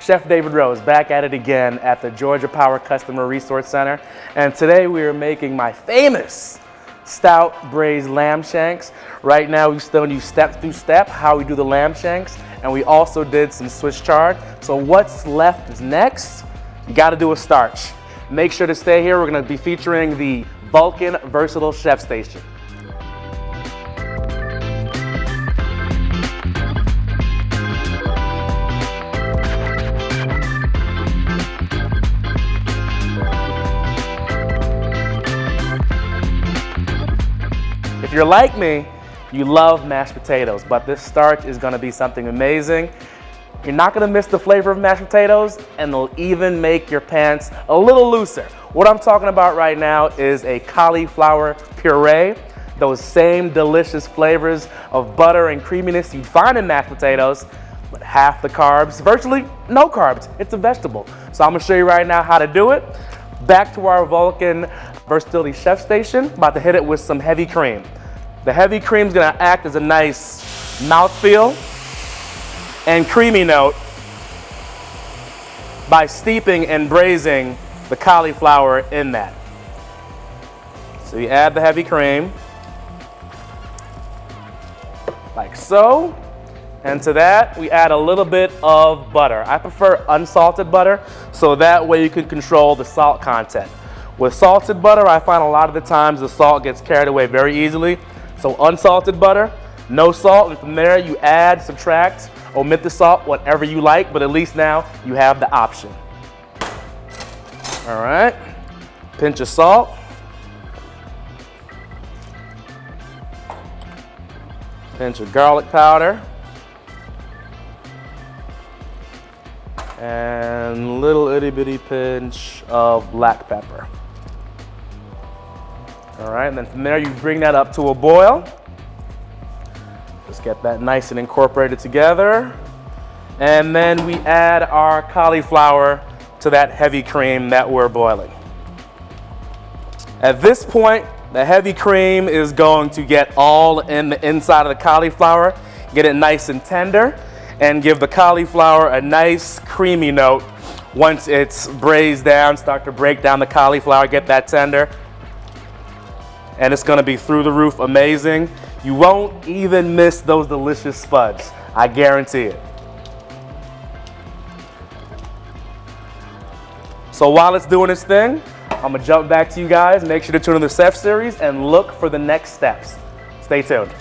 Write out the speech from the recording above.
Chef David Rose back at it again at the Georgia Power Customer Resource Center. And today we are making my famous stout braised lamb shanks. Right now we've shown you step through step how we do the lamb shanks, and we also did some Swiss chard. So what's left is next, you gotta do a starch. Make sure to stay here. We're gonna be featuring the Vulcan Versatile Chef Station. If you're like me, you love mashed potatoes, but this starch is gonna be something amazing. You're not gonna miss the flavor of mashed potatoes, and it'll even make your pants a little looser. What I'm talking about right now is a cauliflower puree. Those same delicious flavors of butter and creaminess you'd find in mashed potatoes, but half the carbs, virtually no carbs. It's a vegetable. So I'm gonna show you right now how to do it. Back to our Vulcan Versatility Chef Station, about to hit it with some heavy cream. The heavy cream is gonna act as a nice mouthfeel and creamy note by steeping and braising the cauliflower in that. So you add the heavy cream, like so. And to that, we add a little bit of butter. I prefer unsalted butter, so that way you can control the salt content. With salted butter, I find a lot of the times the salt gets carried away very easily. So unsalted butter, no salt, and from there you add, subtract, omit the salt, whatever you like, but at least now you have the option. All right, pinch of salt. Pinch of garlic powder. And little itty bitty pinch of black pepper. All right, and then from there you bring that up to a boil. Just get that nice and incorporated together. And then we add our cauliflower to that heavy cream that we're boiling. At this point, the heavy cream is going to get all in the inside of the cauliflower, get it nice and tender, and give the cauliflower a nice creamy note. Once it's braised down, start to break down the cauliflower, get that tender. And it's gonna be through the roof amazing. You won't even miss those delicious spuds, I guarantee it. So while it's doing its thing, I'm gonna jump back to you guys. Make sure to tune in the Chef series and look for the next steps. Stay tuned.